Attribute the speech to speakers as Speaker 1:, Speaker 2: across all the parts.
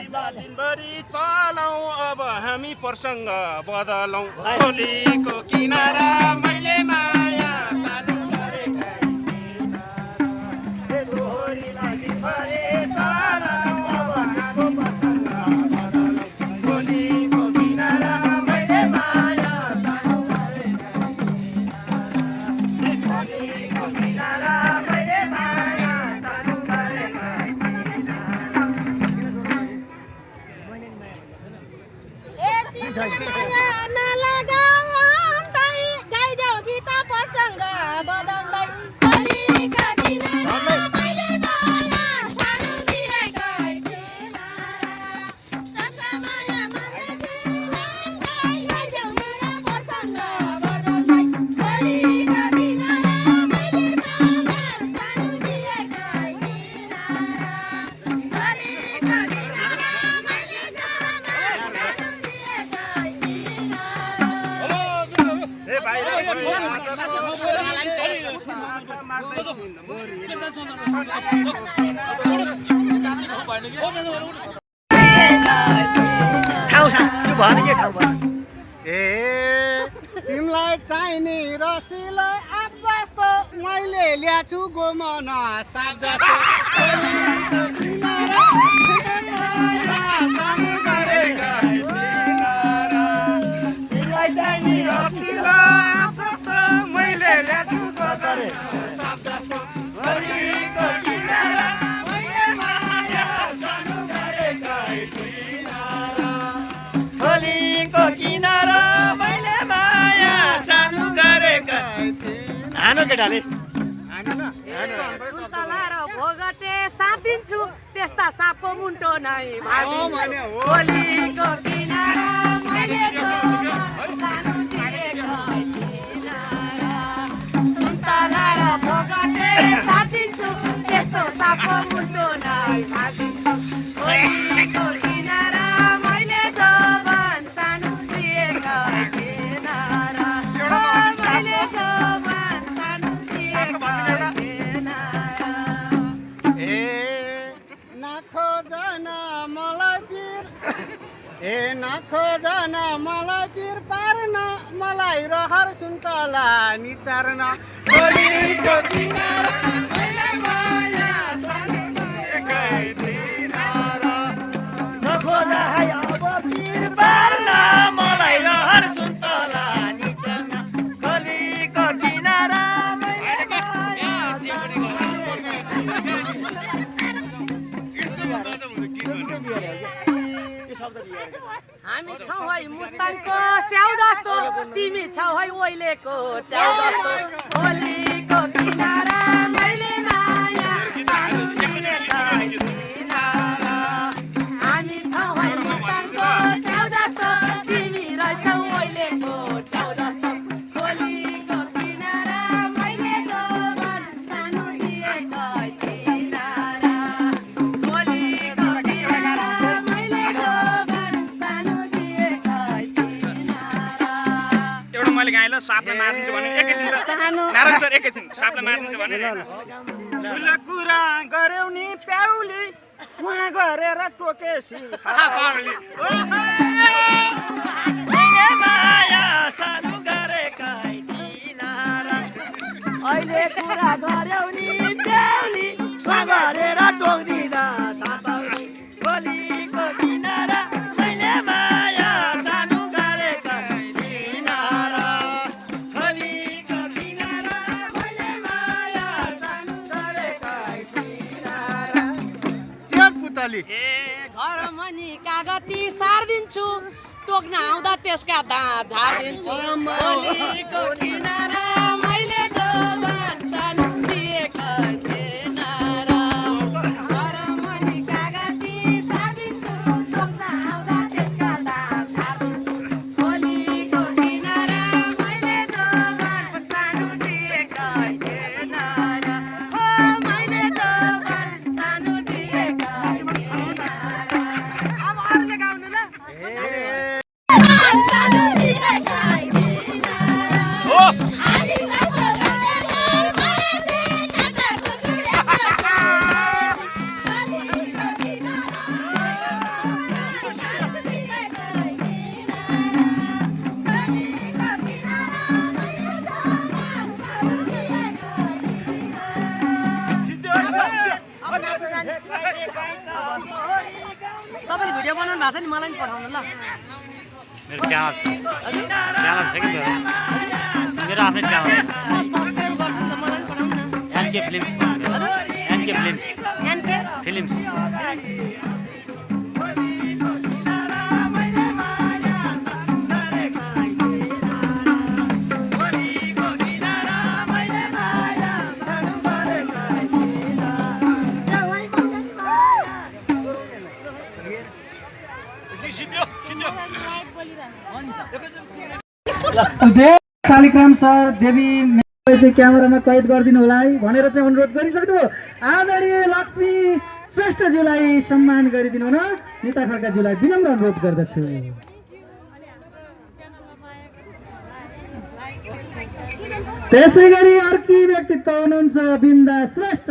Speaker 1: दिनभरि चलाऊ अब हामी प्रसङ्ग बदलौँ होलीको किनारा मैले माया चालु गरेका होलीलाई दिनभरि चलाऊ अब हाम्रो प्रसङ्ग बदलौँ होलीको किनारा मैले माया चालु गरेका होलीको किनारा मैले माया चालु गरेका तिमीलाई चाहिने रसिलो आप जस्तो मैले ल्याछु गोमन साग जस्तो तिमीलाई चाहिने रसिलो आप जस्तो मैले ल्याछु गोमन साग जस्तो होलीको किनारा मैले माया चालु गरेका होलीको किनारा मैले माया चालु गरेका हानो केटाले
Speaker 2: सुन्तला र भोगटे साथ दिन्छु त्यस्ता सापको मुन्टो नै भागिदिन्छु होलीको किनारा मैले सुन्तला र भोगटे साथ दिन्छु त्यस्तो सापको मुन्टो नै भागिदिन्छु होलीको किनारा मैले जवान सानो दिएका किनारा मैले जवान सानो दिएका किनारा
Speaker 1: नखोजन मलाई पीर पार्न मलाई रहर सुन्तला निचार्न होलीको किनारा मैले माया चालु गरेका किनारा नखोज है अब पीर पार्न मलाई रहर सुन्तला निचार्न होलीको किनारा
Speaker 2: हामी छौ है मुस्ताङको स्याउ जस्तो तिमी छौ है ओइलेको च्याउ जस्तो होलीको किनारा मैले माया चालु गरेका किनारा हामी छौ है मुस्ताङको स्याउ जस्तो तिमी रहेछौ ओइलेको च्याउ जस्तो होलीको किनारा मैले जवान सानो दिएका किनारा होलीको किनारा मैले जवान सानो दिएका किनारा
Speaker 3: एउटा मैले गाएँ ल सापलाई मारिदिन्छु भने एकैछिन नारायण सर एकैछिन सापलाई मारिदिन्छु भने ठुलो कुरा गर्यौ नि प्याउली उहाँ गरेर टोकेसी थाहा पाउली माया साधु गरेका किनारा अहिले कुरा गर्यौ नि प्याउली उहाँ गरेर टोक्दिँदा थाहा पाउली होलीको किनारा मैले माया साधु गरेका किनारा होलीको किनारा मैले माया साधु गरेका किनारा
Speaker 1: पुतली
Speaker 2: ए घर मनी कागती सार्दिन्छु टोक्न आउँदा त्यसका दाँत झारिदिन्छु होलीको किनारा मैले जवान सानो दिएका किनारा घर मनी कागती सार्दिन्छु टोक्न आउँदा त्यसका दाँत झारिदिन्छु होलीको किनारा मैले जवान सानो दिएका किनारा हो मैले जवान सानो दिएका किनारा अब अरूले गाउनु ल सानो दिएका किनारा तपाईँले भिडियो बनाउनु भएको छ नि मलाई नि पठाउनु ल
Speaker 4: मेरो च्यानल छ कि मेरो आफ्नै channel NK films films
Speaker 5: Shaligram sir देवी चाहिँ क्यामेरामा कैद गरिदिनु होला है भनेर चाहिँ अनुरोध गरिसक्नु आदरणीय लक्ष्मी श्रेष्ठज्यूलाई सम्मान गरिदिनु हुन निता खड्काज्यूलाई विनम्र अनुरोध गर्दछु। त्यसै गरी अर्की व्यक्तित्व हुनुहुन्छ बिन्दा श्रेष्ठ।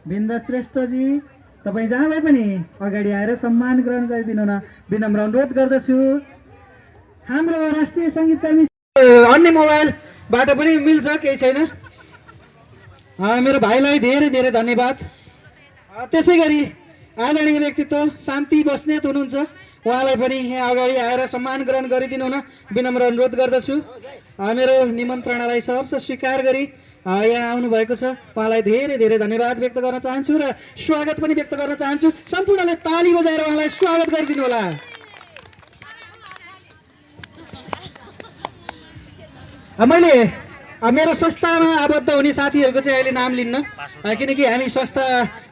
Speaker 5: बिन्दा श्रेष्ठजी तपाईँ जहाँ भए पनि अगाडि आएर सम्मान ग्रहण गरिदिनु हुन विनम्र अनुरोध गर्दछु। हाम्रो राष्ट्रिय सङ्गीतकर्मी अन्य मोबाइलबाट पनि मिल्छ, केही छैन। मेरो भाइलाई धेरै धेरै धन्यवाद। त्यसै गरी आदरणीय व्यक्तित्व शान्ति बस्नेत हुनुहुन्छ, उहाँलाई पनि यहाँ अगाडि आएर सम्मान ग्रहण गरिदिनु हुन विनम्र अनुरोध गर्दछु। मेरो निमन्त्रणालाई सहर्ष स्वीकार गरी यहाँ आउनुभएको छ, उहाँलाई धेरै धेरै धन्यवाद व्यक्त गर्न चाहन्छु र स्वागत पनि व्यक्त गर्न चाहन्छु। सम्पूर्णले ताली बजाएर उहाँलाई स्वागत गरिदिनु होला। मैले मेरो संस्थामा आबद्ध हुने साथीहरूको चाहिँ अहिले नाम लिन्न, किनकि हामी संस्था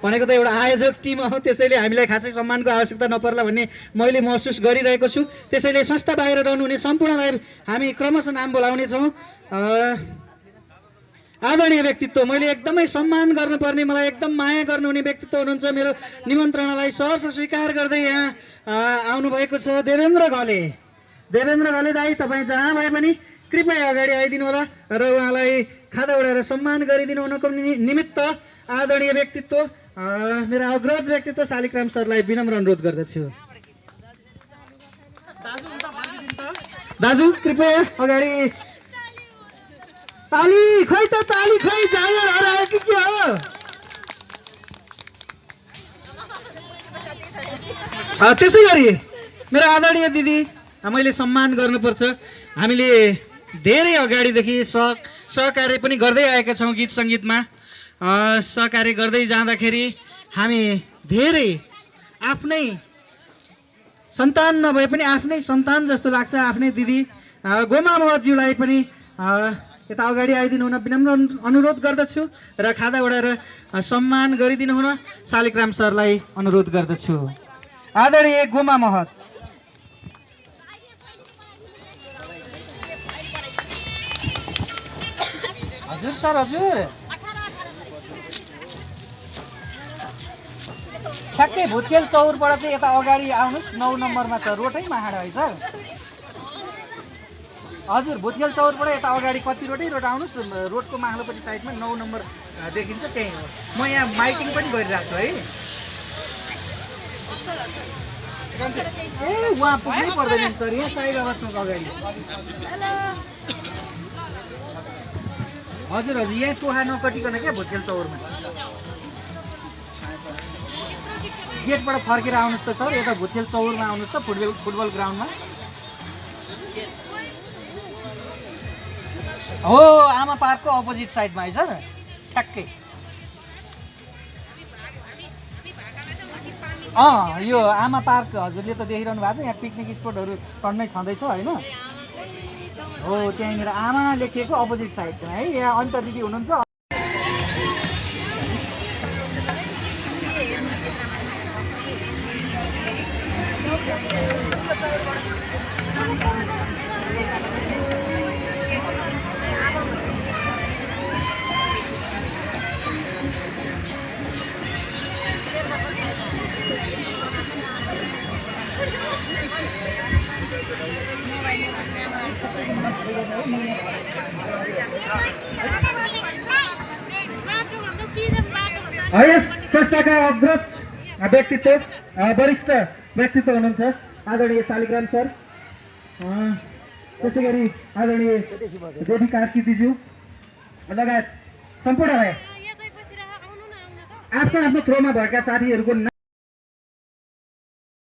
Speaker 5: भनेको त एउटा आयोजक टिम हो, त्यसैले हामीलाई खासै सम्मानको आवश्यकता नपर्ला भन्ने मैले महसुस गरिरहेको छु। त्यसैले संस्था बाहिर रहनुहुने सम्पूर्णलाई हामी क्रमशः नाम बोलाउनेछौँ। आदरणीय व्यक्तित्व, मैले एकदमै सम्मान गर्नुपर्ने, मलाई एकदम माया गर्नुहुने व्यक्तित्व हुनुहुन्छ। मेरो निमन्त्रणालाई सहर्ष स्वीकार गर्दै यहाँ आउनुभएको छ देवेन्द्र घले। देवेन्द्र घले दाई, तपाईँ जहाँ भए पनि कृपया अगाडि आइदिनु होला र उहाँलाई खादा उडाएर सम्मान गरिदिनु हुनको निमित्त आदरणीय व्यक्तित्व मेरा अग्रज व्यक्तित्व शालिग्राम सरलाई विनम्र अनुरोध गर्दछु। दाजु कृपया अगाडि। ताली खै त ताली खै, जाँगर हरायो कि के हो? त्यसै गरी मेरो आदरणीय दिदी, मैले सम्मान गर्नुपर्छ। हामीले धेरै अगाडिदेखि सहकार्य पनि गर्दै आएका छौँ गीत सङ्गीतमा। सहकार्य गर्दै जाँदाखेरि हामी धेरै आफ्नै सन्तान नभए पनि आफ्नै सन्तान जस्तो लाग्छ। आफ्नै दिदी गोमा महतज्यूलाई पनि यता अगाडि आइदिनु हुन विनम्र अनुरोध गर्दछु र खादा उडाएर सम्मान गरिदिनु हुन शालिग्राम सरलाई अनुरोध गर्दछु। आदरणीय गोमा महत। हजुर सर, हजुर ठ्याक्कै भुत्केल चौरबाट चाहिँ यता अगाडि आउनुहोस्, 9 नम्बरमा छ, रोडै माहाड है सर। हजुर भुत्केल चौरबाट यता अगाडि कच्ची रोड आउनुहोस्, रोडको माथिल्लोपट्टि साइडमा 9 नम्बर देखिन्छ, त्यही हो। म यहाँ माइकिङ पनि गरिरहेको छु है। ए उहाँ पुग्नै पर्दैन सर, यहाँ साईबाबा चौक अगाडि। हजुर हजुर, यहाँ टोहा नकटिकन क्या भुत्केल चौरमा गेटबाट फर्केर आउनुहोस् त सर, यता भुत्केल चौरमा आउनुहोस् त, फुटबल ग्राउन्डमा हो, आमा पार्कको अपोजिट साइडमा है सर, ठ्याक्कै। यो आमा पार्क हजुरले त देखिरहनु भएको छ, यहाँ पिकनिक स्पटहरू टन्नै छँदैछ होइन? हो, त्यहाँनिर आमा लेखिएको अपोजिट साइडमा है। यहाँ अन्त दिदी हुनुहुन्छ। यस संस्थाका अग्रज व्यक्तित्व वरिष्ठ व्यक्तित्व हुनुहुन्छ आदरणीय शालिग्राम सर। त्यसै गरी आदरणीय देवी कार्की दिज्यू लगायत सम्पूर्णलाई आफ्नो आफ्नो थ्रोमा भएका साथीहरूको